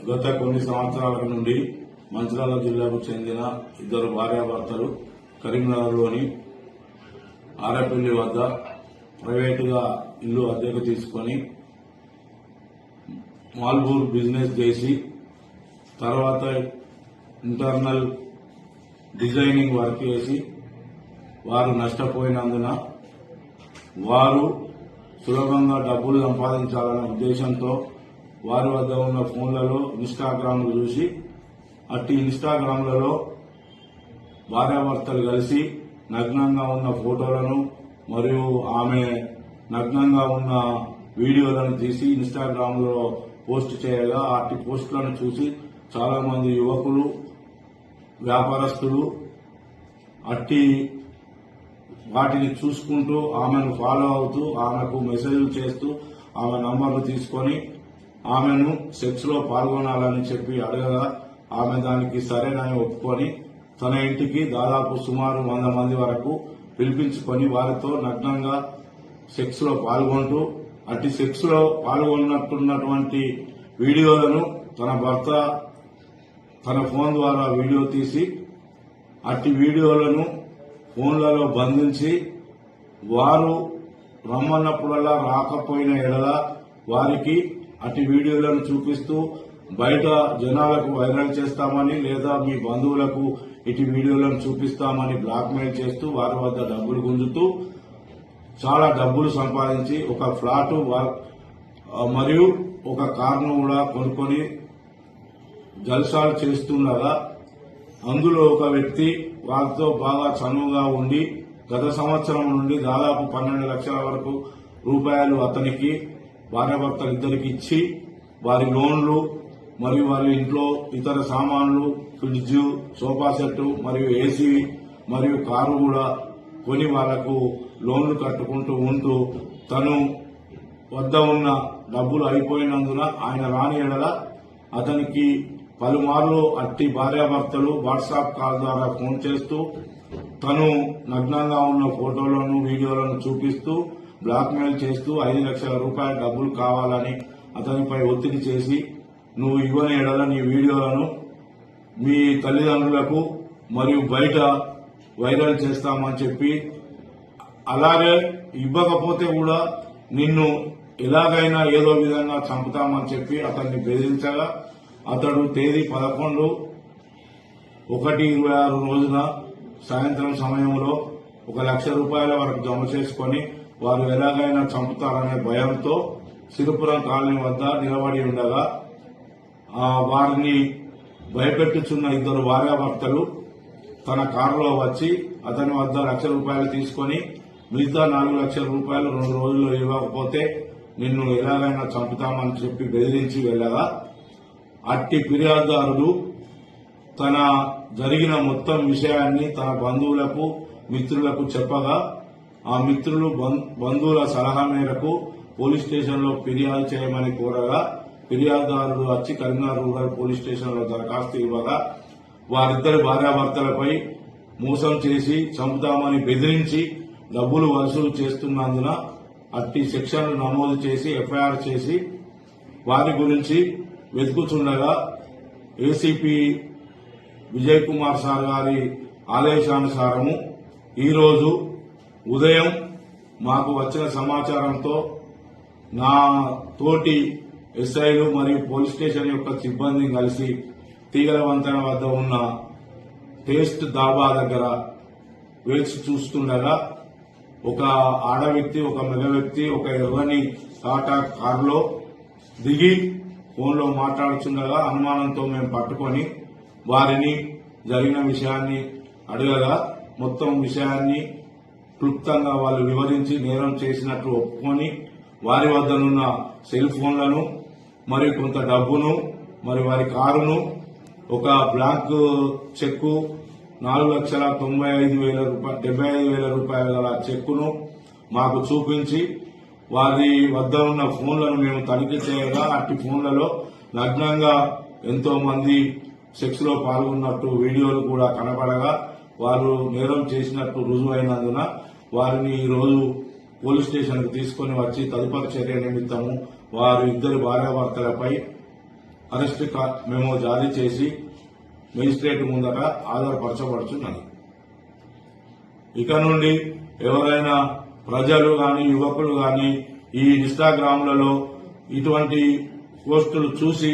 గత కొన్ని సంవత్సరాల నుండి మంచిర్యాల జిల్లాకు చెందిన ఇద్దరు భార్యాభర్తలు కరీంనగర్లోని ఆరేపల్లి వద్ద ప్రైవేటుగా ఇల్లు అద్దెకు తీసుకొని మాల్బూర్ బిజినెస్ చేసి తర్వాత ఇంటర్నల్ డిజైనింగ్ వర్క్ చేసి వారు నష్టపోయినందున వారు సులభంగా డబ్బులు సంపాదించాలనే ఉద్దేశంతో వారి వద్ద ఉన్న ఫోన్లలో ఇన్స్టాగ్రామ్లు చూసి అట్టి ఇన్స్టాగ్రామ్లలో భార్యాభర్తలు కలిసి నగ్నంగా ఉన్న ఫోటోలను మరియు ఆమె నగ్నంగా ఉన్న వీడియోలను తీసి ఇన్స్టాగ్రామ్లో పోస్ట్ చేయగా అట్టి పోస్టులను చూసి చాలా మంది యువకులు వ్యాపారస్తులు అట్టి వాటిని చూసుకుంటూ ఆమెను ఫాలో అవుతూ ఆమెకు మెసేజ్లు చేస్తూ ఆమె నంబర్లు తీసుకొని ఆమెను సెక్స్ లో పాల్గొనాలని చెప్పి అడగగా ఆమె దానికి సరేనని ఒప్పుకొని తన ఇంటికి దాదాపు సుమారు 100 మంది వరకు పిలిపించుకొని వారితో నగ్నంగా సెక్స్ లో పాల్గొంటూ అట్టి సెక్స్ లో పాల్గొన్నట్టున్నటువంటి వీడియోలను తన భర్త తన ఫోన్ ద్వారా వీడియో తీసి అట్టి వీడియోలను ఫోన్లలో బంధించి వారు రమ్మన్నప్పుడల్లా రాకపోయిన ఎడల వారికి అట్టి వీడియోలను చూపిస్తూ బయట జనాలకు వైరల్ చేస్తామని లేదా మీ బంధువులకు ఇటు వీడియోలను చూపిస్తామని బ్లాక్మెయిల్ చేస్తూ వారి వద్ద డబ్బులు గుంజుతూ చాలా డబ్బులు సంపాదించి ఒక ఫ్లాట్ మరియు ఒక కారును కూడా కొనుక్కొని జల్సాలు చేస్తుండగా అందులో ఒక వ్యక్తి వారితో బాగా చనువుగా ఉండి గత సంవత్సరం నుండి దాదాపు 12 లక్షల వరకు రూపాయలు అతనికి భార్యాభర్తలు ఇద్దరికి ఇచ్చి వారి లోన్లు మరియు వారి ఇంట్లో ఇతర సామాన్లు ఫ్రిడ్జ్ సోఫా సెట్ మరియు ఏసీ మరియు కారు కూడా కొని వాళ్లకు లోన్లు కట్టుకుంటూ ఉంటూ తను వద్ద ఉన్న డబ్బులు అయిపోయినందున ఆయన రాని ఎడల అతనికి పలుమార్లు అట్టి భార్యాభర్తలు వాట్సాప్ కాల్ ద్వారా ఫోన్ చేస్తూ తను నగ్నంగా ఉన్న ఫోటోలను వీడియోలను చూపిస్తూ బ్లాక్మెయిల్ చేస్తూ 5 లక్షల రూపాయల డబ్బులు కావాలని అతనిపై ఒత్తిడి చేసి నువ్వు ఇవ్వని ఎడల నీ వీడియోలను మీ తల్లిదండ్రులకు మరియు బయట వైరల్ చేస్తామని చెప్పి అలాగే ఇవ్వకపోతే కూడా నిన్ను ఎలాగైనా ఏదో విధంగా చంపుతామని చెప్పి అతన్ని బెదిరించగా అతడు తేదీ 11/1/26 రోజున సాయంత్రం సమయంలో 1 లక్ష రూపాయల వరకు జమ చేసుకుని వారు ఎలాగైనా చంపుతారనే భయంతో సిరిపురం కాలనీ వద్ద నిలబడి ఉండగా వారిని భయపెట్టుచున్న ఇద్దరు భార్యాభర్తలు తన కారులో వచ్చి అతని వద్ద 1 లక్ష రూపాయలు తీసుకుని మిగతా 4 లక్షల రూపాయలు 2 రోజుల్లో ఇవ్వకపోతే నిన్ను ఎలాగైనా చంపుతామని చెప్పి బెదిరించి వెళ్లగా అట్టి ఫిర్యాదుదారుడు తన జరిగిన మొత్తం విషయాన్ని తన బంధువులకు మిత్రులకు చెప్పగా ఆ మిత్రులు బంధువుల సలహా మేరకు పోలీస్ స్టేషన్లో ఫిర్యాదు చేయమని కోరగా ఫిర్యాదుదారుడు వచ్చి కరీంనగర్ రూరల్ పోలీస్ స్టేషన్లో దరఖాస్తు ఇవ్వగా వారిద్దరి భార్యాభర్తలపై మోసం చేసి చంపుతామని బెదిరించి డబ్బులు వసూలు చేస్తున్నందున అట్టి సెక్షన్లు నమోదు చేసి ఎఫ్ఐఆర్ చేసి వారి గురించి వెతుకుతుండగా ఏసీపీ విజయ్ కుమార్ సార్ గారి ఆదేశానుసారము ఈరోజు ఉదయం మాకు వచ్చిన సమాచారంతో నా తోటి ఎస్ఐలు మరియు పోలీస్ స్టేషన్ యొక్క సిబ్బందిని కలిసి తీగల వంతెన వద్ద ఉన్న టేస్ట్ దాబా దగ్గర వేచి చూస్తుండగా ఒక ఆడ వ్యక్తి ఒక మగ వ్యక్తి ఒక ఎర్రని టాటా కారులో దిగి ఫోన్లో మాట్లాడుతుండగా అనుమానంతో మేము పట్టుకొని వారిని జరిగిన విషయాన్ని అడగగా మొత్తం విషయాన్ని క్లుప్తంగా వాళ్ళు వివరించి నేరం చేసినట్లు ఒప్పుకొని వారి వద్దనున్న సెల్ ఫోన్లను మరియు కొంత డబ్బును మరి వారి కారును ఒక బ్లాంక్ చెక్కు 4,95,000 రూపాయల గల చెక్కును మాకు చూపించి వారి వద్ద ఉన్న ఫోన్లను మేము తనిఖీ చేయగా అట్టి ఫోన్లలో నగ్నంగా ఎంతో మంది సెక్స్ లో పాల్గొన్నట్టు వీడియోలు కూడా కనబడగా వారు నేరం చేసినట్టు రుజువైనందున వారిని ఈ రోజు పోలీస్ స్టేషన్ కు తీసుకుని వచ్చి తదుపరి చర్య నిమిత్తము వారు ఇద్దరు భార్యాభర్తలపై అరెస్ట్ మెమో జారీ చేసి మెజిస్ట్రేట్ ముందట ఆధారపరచబడుతున్నది. ఇక నుండి ఎవరైనా ప్రజలు గాని యువకులు గాని ఈ ఇన్స్టాగ్రామ్లలో ఇటువంటి పోస్టులు చూసి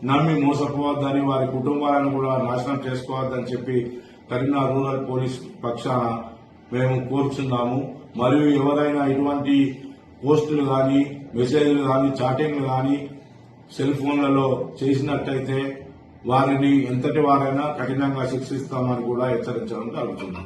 నమ్మి మోసపోవద్దని, వారి కుటుంబాలను కూడా నాశనం చేసుకోవద్దని చెప్పి కరీంనగర్ రూరల్ పోలీస్ పక్షాన మేము కోరుచున్నాము. మరియు ఎవరైనా ఇటువంటి పోస్టులు గాని మెసేజ్లు గాని చాటింగ్లు గాని సెల్ ఫోన్లలో చేసినట్టయితే వారిని ఎంతటి వారైనా కఠినంగా శిక్షిస్తామని కూడా హెచ్చరించడం జరుగుతుంది.